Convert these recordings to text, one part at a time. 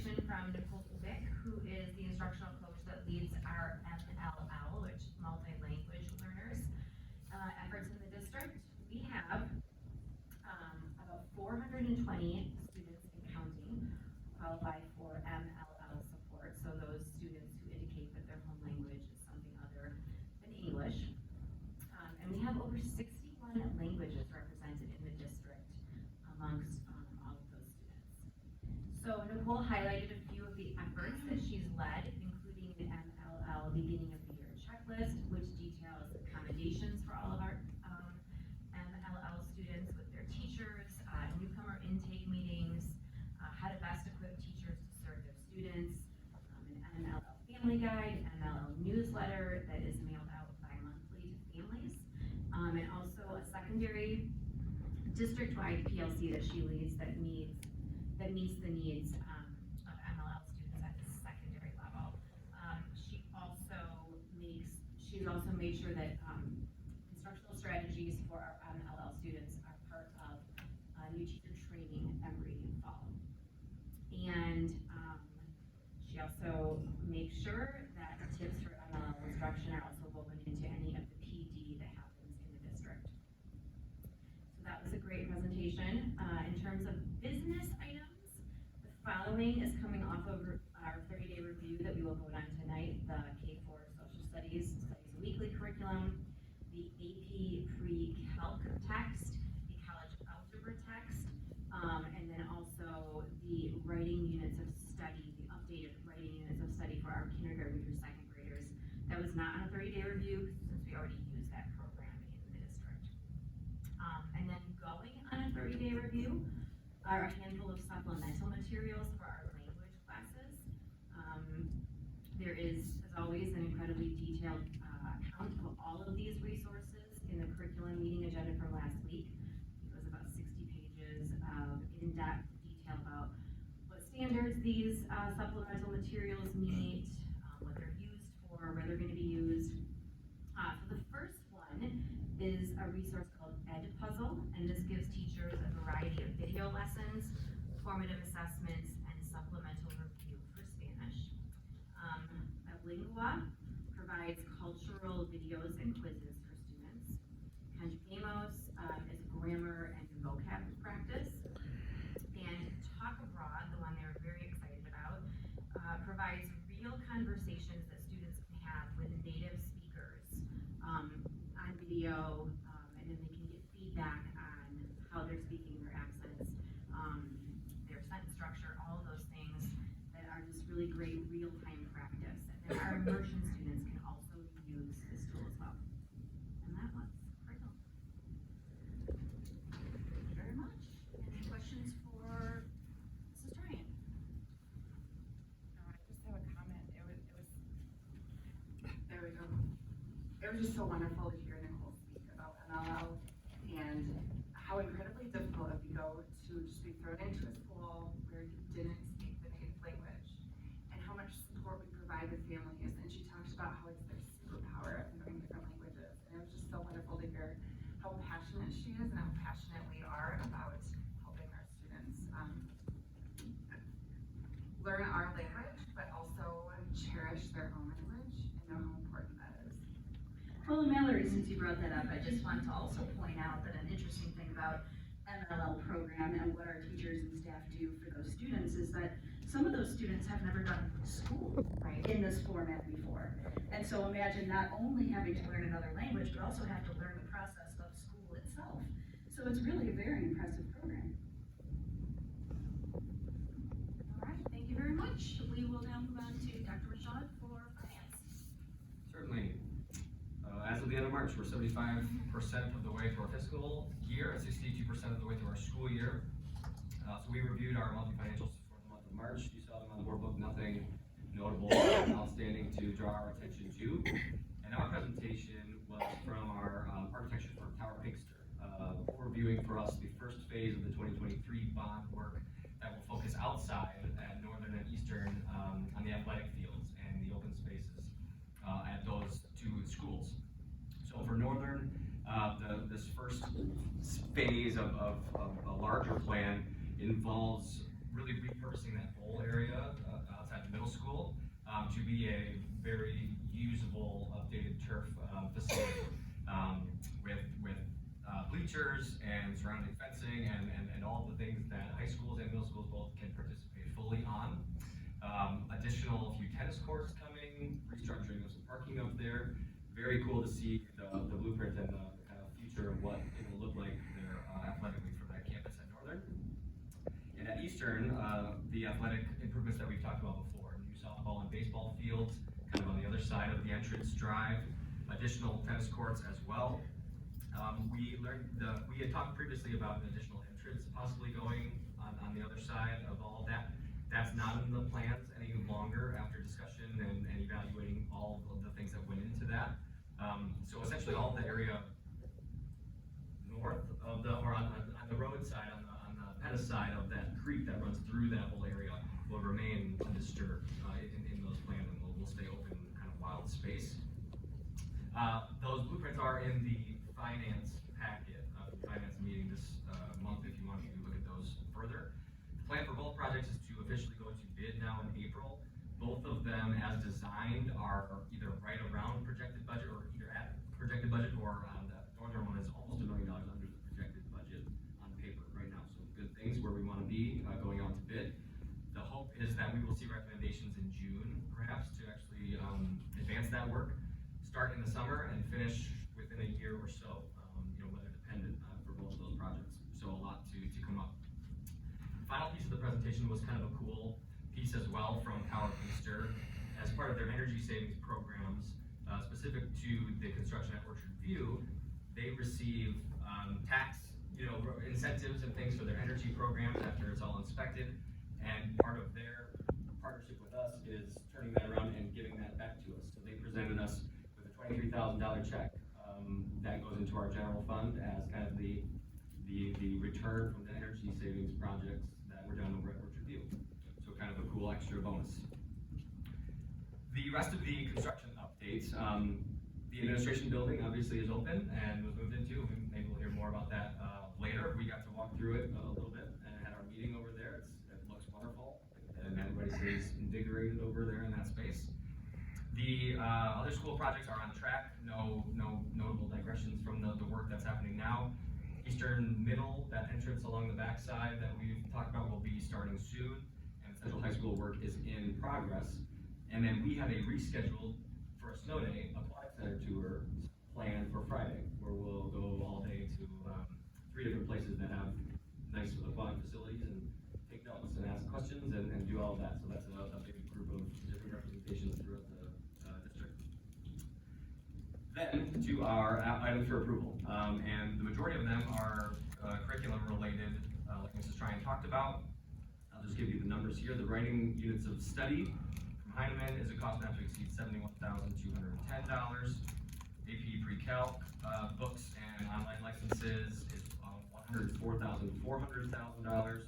presentation from Nicole Vick, who is the instructional coach that leads our MLL, which multi-language learners efforts in the district. We have about 420 students and counting who qualify for MLL support. So those students who indicate that their home language is something other than English. And we have over 61 languages represented in the district amongst all of those students. So Nicole highlighted a few of the efforts that she's led, including the MLL beginning of the year checklist, which details accommodations for all of our MLL students with their teachers, newcomer intake meetings, how to best equip teachers to serve their students, an MLL family guide, MLL newsletter that is mailed out bi-monthly to families, and also a secondary district-wide PLC that she leads that meets the needs of MLL students at the secondary level. She's also made sure that instructional strategies for our MLL students are part of new teacher training every fall. And she also makes sure that tips for MLL instruction are also woven into any of the PD that happens in the district. So that was a great presentation. In terms of business items, the following is coming off of our 30-day review that we will vote on tonight: the K-4 Social Studies Weekly Curriculum, the AP Pre-Calc text, the College Algebra text, and then also the writing units of study, the updated writing units of study for our kindergarten through second graders. That was not on a 30-day review since we already used that program in the district. And then going on a 30-day review are a handful of supplemental materials for our language classes. There is, as always, an incredibly detailed account of all of these resources in the curriculum meeting agenda from last week. It was about 60 pages of in-depth detail about what standards these supplemental materials meet, what they're used for, where they're going to be used. So the first one is a resource called Ed Puzzle, and this gives teachers a variety of video lessons, formative assessments, and supplemental review for Spanish. Lingua provides cultural videos and quizzes for students. Conjugamos is grammar and vocab practice. And Talk Abroad, the one they're very excited about, provides real conversations that students can have with native speakers on video, and then they can get feedback on how they're speaking, their accents, their sentence structure, all of those things that are just really great real-time practice. And then our immersion students can also use this tool as well. And that was critical. Thank you very much. Any questions for Mrs. Ryan? No, I just have a comment. There we go. It was just so wonderful to hear Nicole speak about MLL and how incredibly difficult if you go to just be thrown into a school where you didn't speak the native language, and how much support we provide with families. And she talked about how it's their superpower of knowing different languages. And it was just so wonderful to hear how passionate she is and how passionate we are about helping our students learn our language, but also cherish their own language and know how important that is. Well, Mallory, since you brought that up, I just want to also point out that an interesting thing about MLL program and what our teachers and staff do for those students is that some of those students have never done school in this format before. And so imagine not only having to learn another language, but also have to learn the process of school itself. So it's really a very impressive program. All right, thank you very much. We will now move on to Dr. Rashad for finance. Certainly. As of the end of March, we're 75% of the way through our fiscal year, 62% of the way through our school year. So we reviewed our monthly financials for the month of March. You saw them on the board book, nothing notable, outstanding to draw our attention to. And our presentation was from our architecture firm, Tower Pinkster, overviewing for us the first phase of the 2023 bond work that will focus outside at northern and eastern on the athletic fields and the open spaces at those two schools. So for northern, this first phase of a larger plan involves really repurposing that whole area outside the middle school to be a very usable, updated turf facility with bleachers and surrounding fencing and all the things that high schools and middle schools both can participate fully on. Additional few tennis courts coming, restructuring of some parking up there. Very cool to see the blueprint and the kind of future of what it will look like there athletically for that campus at Northern. And at Eastern, the athletic improvements that we've talked about before, new softball and baseball fields, kind of on the other side of the entrance drive, additional tennis courts as well. We had talked previously about an additional entrance possibly going on the other side of all of that. That's not in the plans any longer after discussion and evaluating all of the things that went into that. So essentially all the area north of or on the road side, on the Pettis side of that creek that runs through that whole area will remain undisturbed in those plans, and will stay open, kind of wild space. Those blueprints are in the finance packet, the finance meeting this month if you want to look at those further. The plan for both projects is to officially go to bid now in April. Both of them, as designed, are either right around projected budget or either at projected budget, or the Northern one is almost $1 million under the projected budget on paper right now. So good things where we want to be going out to bid. The hope is that we will see recommendations in June, perhaps, to actually advance that work, start in the summer and finish within a year or so, weather dependent for both of those projects. So a lot to come up. The final piece of the presentation was kind of a cool piece as well from Power Booster. As part of their energy savings programs, specific to the construction at Orchard View, they receive tax incentives and things for their energy programs after it's all inspected. And part of their partnership with us is turning that around and giving that back to us. So they presented us with a $23,000 check that goes into our general fund as kind of the return from the energy savings projects that were done over at Orchard View. So kind of a cool extra bonus. The rest of the construction updates, the administration building obviously is open and was moved into. Maybe we'll hear more about that later. We got to walk through it a little bit and had our meeting over there. It looks wonderful, and everybody stays invigorated over there in that space. The other school projects are on track. No notable digressions from the work that's happening now. Eastern Middle, that entrance along the backside that we've talked about, will be starting soon, and Central High School work is in progress. And then we have a rescheduled for a snow day Aquatic Center tour planned for Friday, where we'll go all day to 3 different places that have nice aquatic facilities and take notes and ask questions and do all of that. So that's a big group of different representations throughout the district. Then to our items for approval, and the majority of them are curriculum related, like Mrs. Tryon talked about. I'll just give you the numbers here. The writing units of study from Heinemann is a cost not to exceed $71,210. AP Pre-Calc books and online licenses is $104,400.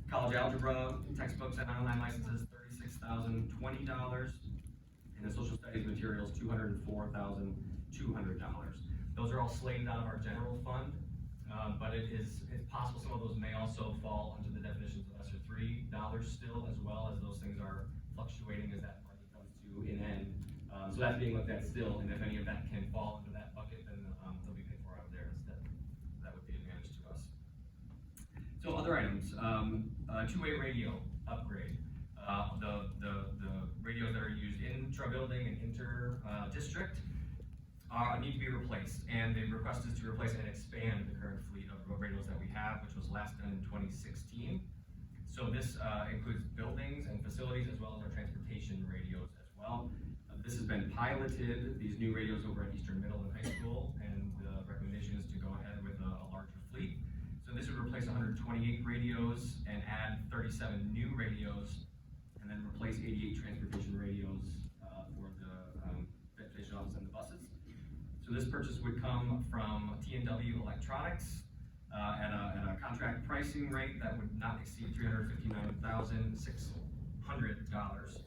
College algebra textbooks and online licenses $36,020. And the social studies materials $204,200. Those are all slated out of our general fund, but it's possible some of those may also fall under the definitions of ESSER $3 still, as well, as those things are fluctuating as that money comes to an end. So that's being looked at still, and if any of that can fall into that bucket, then they'll be paid for out of there instead. That would be an advantage to us. So other items, two-way radio upgrade. The radios that are used intra-building and inter-district need to be replaced, and the request is to replace and expand the current fleet of radios that we have, which was last done in 2016. So this includes buildings and facilities, as well as our transportation radios as well. This has been piloted, these new radios, over at Eastern Middle and High School, and the recommendation is to go ahead with a larger fleet. So this would replace 128 radios and add 37 new radios, and then replace 88 transportation radios for the transportation office and the buses. So this purchase would come from T&W Electronics at a contract pricing rate that would not exceed $359,600.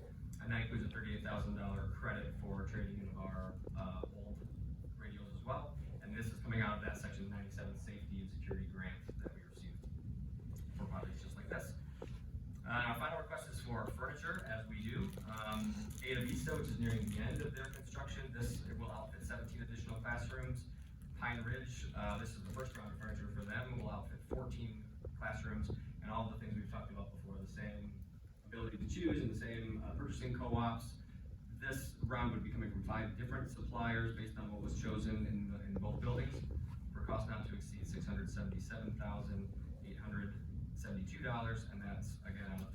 And that includes a $38,000 credit for trading in our old radios as well. And this is coming out of that Section 97 Safety and Security Grant that we received for projects just like this. Our final request is for furniture, as we do. Ada Vista, which is nearing the end of their construction, this will outfit 17 additional classrooms. Pine Ridge, this is the first round of furniture for them, will outfit 14 classrooms, and all the things we've talked about before, the same ability to choose and the same purchasing co-ops. This round would be coming from 5 different suppliers based on what was chosen in both buildings, for a cost not to exceed $677,872, and that's again on a